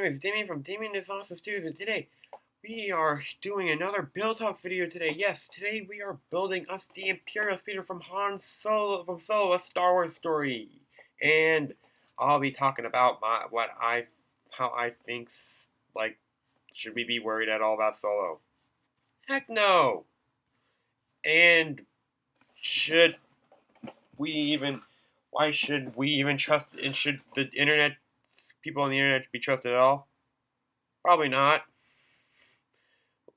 name is Damien from Damien is Awesome Studios, and today we are doing another build talk video today. Yes, today we are building us the Imperial Speeder from Solo, a Star Wars story. And I'll be talking about how I think, like, should we be worried at all about Solo? Heck no! And should we even, why should we even trust, and should the people on the internet be trusted at all? Probably not.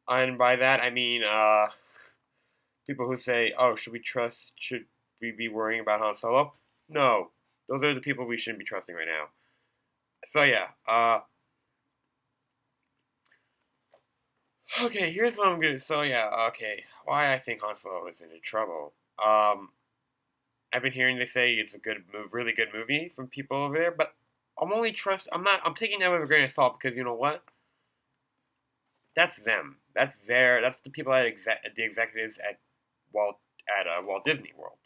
And by that, I mean, people who say, oh, should we be worrying about Han Solo? No. Those are the people we shouldn't be trusting right now. So, yeah, okay, here's what I'm gonna, okay, why I think Han Solo is in trouble. I've been hearing they say it's a really good movie from people over there, but I'm taking that with a grain of salt because you know what? That's them. That's the people the executives at Walt Disney World.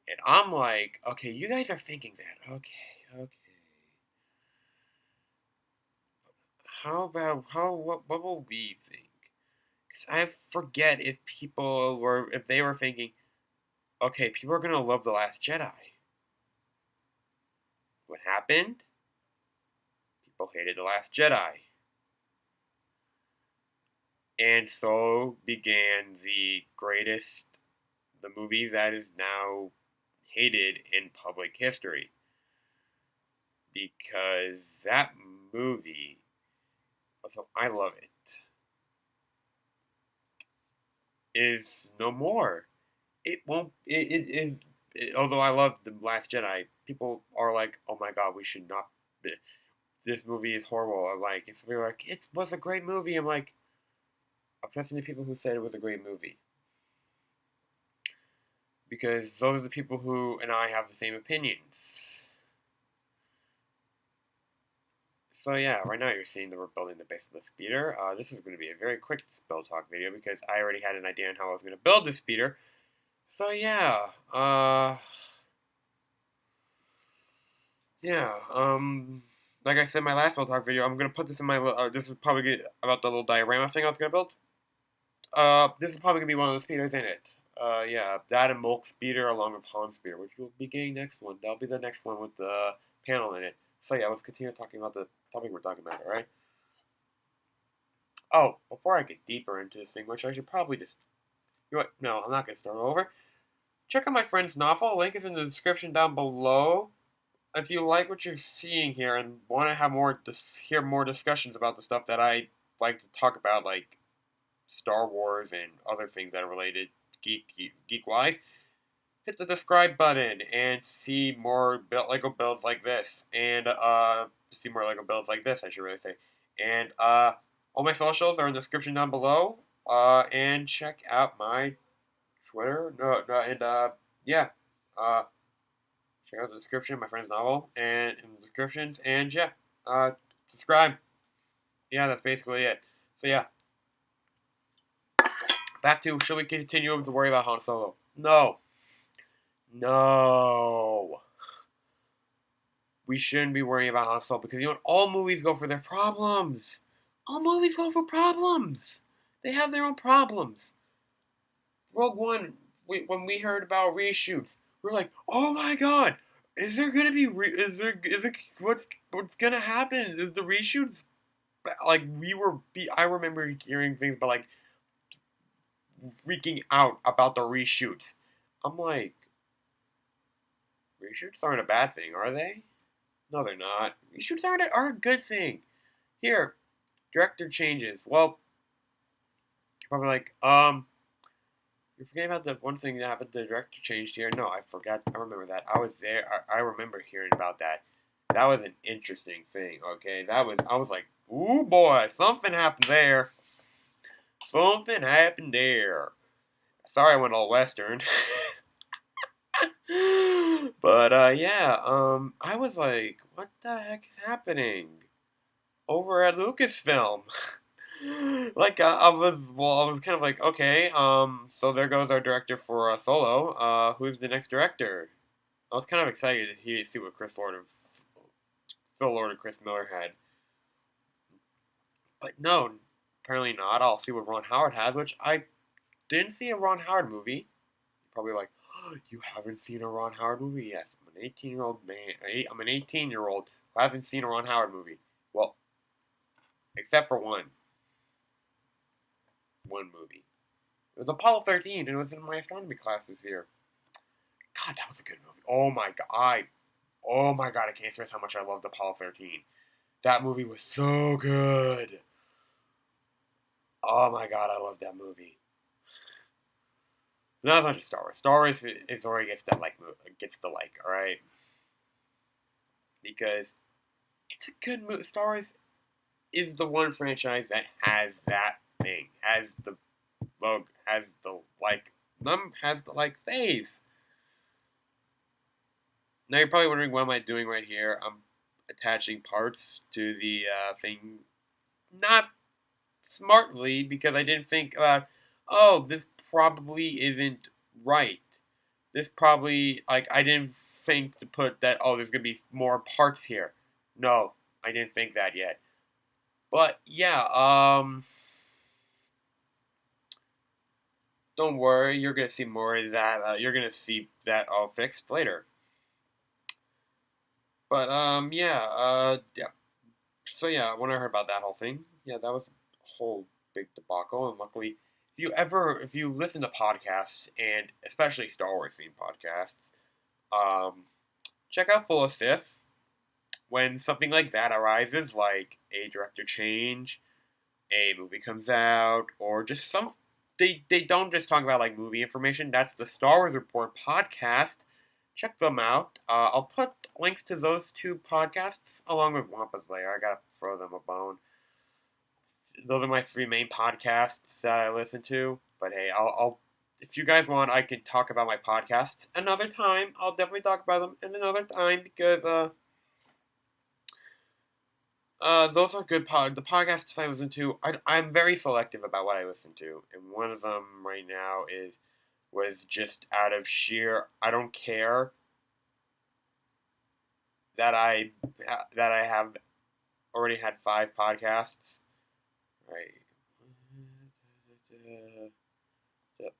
And I'm like, okay, you guys are thinking that. Okay. What will we think? Because I forget if they were thinking, okay, people are gonna love The Last Jedi. What happened? People hated The Last Jedi. And so began the movie that is now hated in public history. Because that movie, although I love it, is no more. It won't, although I love The Last Jedi, people are like, oh my god, we should not, this movie is horrible. I'm like, if they're like, it was a great movie, I'm like, I'm trusting the people who said it was a great movie. Because those are the people who and I have the same opinions. So yeah, right now you're seeing that we're building the base of the speeder. This is going to be a very quick build talk video because I already had an idea on how I was going to build this speeder. So yeah, like I said in my last build talk video, I'm going to put this in my, this is probably about the little diorama thing I was going to build. This is probably going to be one of the speeders in it. Yeah, that and Mulk Speeder along with Han Speeder, which we'll be getting next one. That'll be the next one with the panel in it. So yeah, let's continue talking about the topic we're talking about, alright? Oh, before I get deeper into this thing, which I should probably just... You know what? No, I'm not going to start over. Check out my friend's novel. Link is in the description down below. If you like what you're seeing here and want to have hear more discussions about the stuff that I like to talk about, like Star Wars and other things that are related geek-wise, hit the subscribe button and see more Lego builds like this. And, see more Lego builds like this, I should really say. And, all my socials are in the description down below. And check out my Twitter. Yeah. Check out the description of my friend's novel and in the descriptions. And, yeah. Subscribe. Yeah, that's basically it. So, yeah. Back to, should we continue to worry about Han Solo? No. No. We shouldn't be worrying about Han Solo because, you know what? All movies go for their problems. All movies go for problems. They have their own problems. Rogue One, when we heard about reshoots, we're like, oh my god, is there gonna be, what's gonna happen? Is the reshoots, like, I remember hearing things about, like, freaking out about the reshoots. I'm like, reshoots aren't a bad thing, are they? No, they're not. Reshoots are a good thing. Here, director changes. Well, probably like, you forget about the one thing that happened. The director changed here. No, I forgot. I remember that. I was there. I remember hearing about that. That was an interesting thing. Okay, I was like, ooh boy, something happened there. Something happened there. Sorry, I went all Western. But yeah, I was like, what the heck is happening over at Lucasfilm? Like, I was kind of like, okay, so there goes our director for Solo. Who's the next director? I was kind of excited to see what Phil Lord and Chris Miller had. But no, apparently not. I'll see what Ron Howard has, which I didn't see a Ron Howard movie. You're probably like, oh, you haven't seen a Ron Howard movie? Yes, I'm an 18-year-old man. I'm an 18-year-old who hasn't seen a Ron Howard movie. Well, except for one movie. It was Apollo 13, and it was in my astronomy class this year. God, that was a good movie. Oh my god, I can't stress how much I loved Apollo 13. That movie was so good. Oh my god, I love that movie. Not as much as Star Wars. Star Wars is where it gets the like, all right, because it's a good movie. Star Wars is the one franchise that has that thing, has the logo, has the like phase. Now you're probably wondering what am I doing right here? I'm attaching parts to the thing, not smartly because I didn't think about. Oh, this probably isn't right. This probably I didn't think to put that. Oh, there's gonna be more parts here. No, I didn't think that yet. But yeah, don't worry. You're gonna see more of that. You're gonna see that all fixed later. But yeah. So yeah, when I heard about that whole thing, yeah, that was a whole big debacle. And luckily, if you listen to podcasts and especially Star Wars themed podcasts, um, check out Full of Sith. When something like that arises, like a director change, a movie comes out, or just they don't just talk about like movie information. That's the Star Wars Report podcast. Check them out. I'll put links to those two podcasts along with Wampa's Lair. I gotta throw them a bone. Those are my three main podcasts that I listen to. But hey, I'll if you guys want, I can talk about my podcasts another time. I'll definitely talk about them in another time because those are the podcasts I listen to. I'm very selective about what I listen to, and one of them right now was just out of sheer I don't care that I have already had 5 podcasts. Right.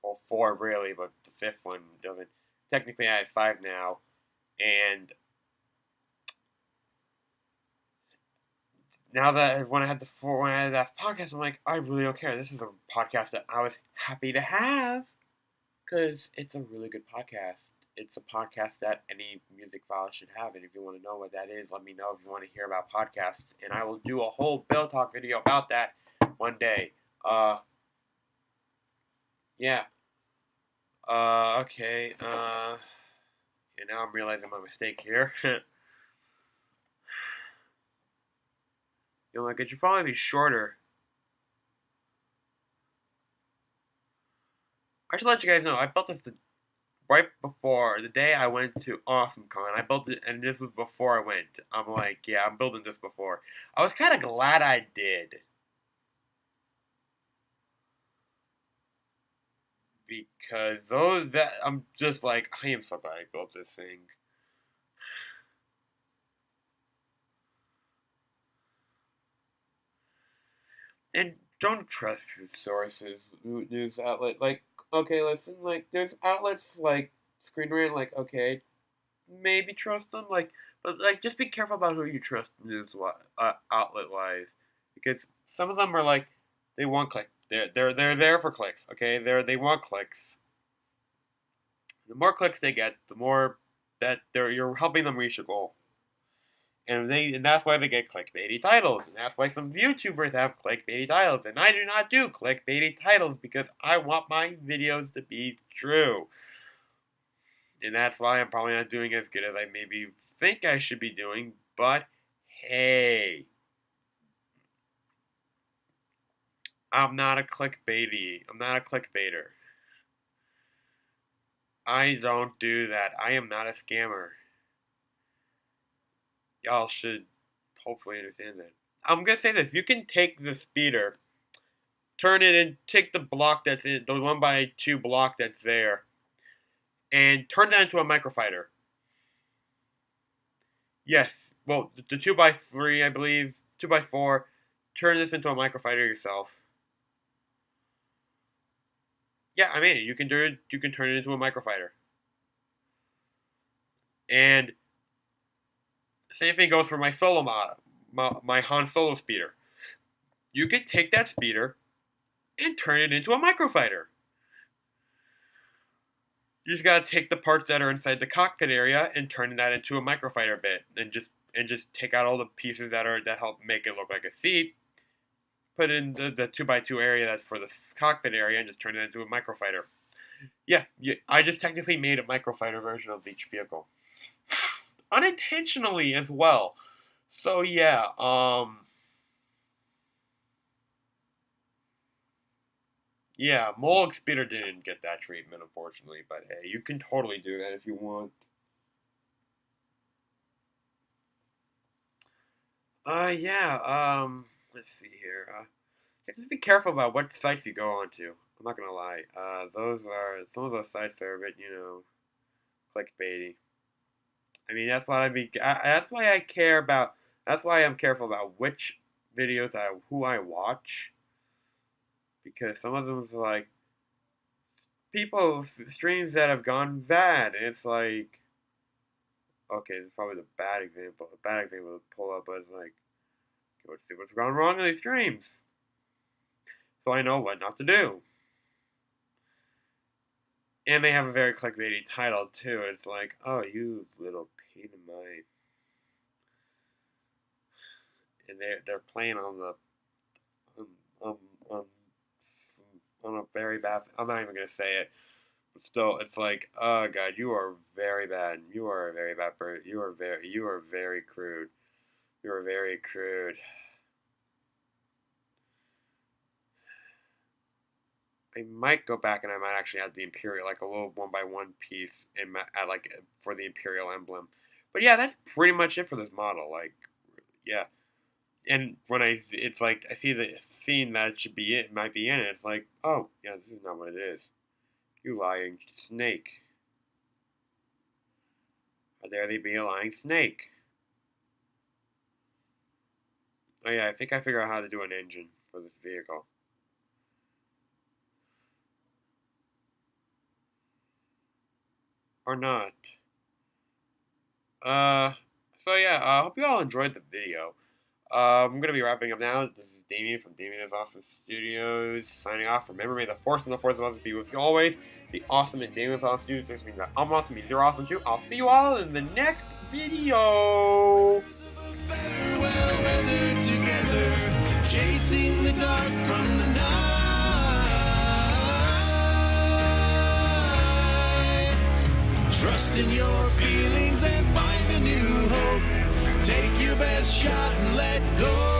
Well, 4 really, but the 5th one doesn't. Technically, I had 5 now, and now that when I had that podcast, I'm like, I really don't care. This is a podcast that I was happy to have because it's a really good podcast. It's a podcast that any music file should have, and if you want to know what that is, let me know if you want to hear about podcasts, and I will do a whole Bill Talk video about that one day. Yeah. Okay. And now I'm realizing my mistake here. Like it should probably be shorter. I should let you guys know. I built this right before the day I went to AwesomeCon. I built it, and this was before I went. I'm like, yeah, I'm building this before. I was kind of glad I did because I'm just like I am so glad I built this thing. And don't trust sources, news outlet. Like, okay, listen, like there's outlets like Screen Rant. Like, okay, maybe trust them. Like, but like just be careful about who you trust news outlet wise, because some of them are like they want clicks. They're there for clicks. Okay, they want clicks. The more clicks they get, the more that you're helping them reach a goal. And that's why they get clickbaity titles, and that's why some YouTubers have clickbaity titles, and I do not do clickbaity titles because I want my videos to be true. And that's why I'm probably not doing as good as I maybe think I should be doing, but hey, I'm not a clickbaiter. I don't do that. I am not a scammer. Y'all should hopefully understand that. I'm gonna say this: you can take the speeder, turn it and take the block that's in the 1x2 block that's there, and turn that into a microfighter. Yes, well, the 2x3, I believe, 2x4. turn this into a microfighter yourself. Yeah, I mean, you can turn it into a microfighter. And same thing goes for my solo mod, my Han Solo speeder. You can take that speeder and turn it into a microfighter. You just gotta take the parts that are inside the cockpit area and turn that into a microfighter bit, and just take out all the pieces that help make it look like a seat. Put in the 2x2 area that's for the cockpit area, and just turn it into a microfighter. Yeah, I just technically made a microfighter version of each vehicle, unintentionally as well. So yeah, yeah, Mole Speeder didn't get that treatment, unfortunately, but hey, you can totally do that if you want. Yeah, let's see here. Just be careful about what sites you go onto. I'm not gonna lie. Some of those sites are a bit, clickbaity. I mean, that's why that's why I care about. That's why I'm careful about which videos who I watch, because some of them is like streams that have gone bad, and it's like, okay, this is probably the bad example. The bad example to pull up, but it's like, okay, let's see what's gone wrong in these streams, so I know what not to do. And they have a very clickbaity title too. It's like, oh, you little pain in my. And they're playing on a very bad. I'm not even gonna say it, but still, it's like, oh god, you are very bad. You are a very bad person. You are very crude. You are very crude. I might go back and I might actually add the Imperial, like a little 1x1 piece, and add like for the Imperial emblem. But yeah, that's pretty much it for this model. Like, yeah. And when it's like I see the scene that might be in it. It's like, oh yeah, this is not what it is. You lying snake! How dare they be a lying snake? Oh yeah, I think I figured out how to do an engine for this vehicle. Or not. So yeah, I hope you all enjoyed the video. I'm gonna be wrapping up now. This is Damien from Damien is Awesome Studios signing off. Remember, may the Force and the Force of Awesome be with you always. Be awesome in Damien is Awesome Studios. This means that I'm awesome means you're awesome too. I'll see you all in the next video. Chasing the dark from the night. Trust in your feelings and find a new hope. Take your best shot and let go.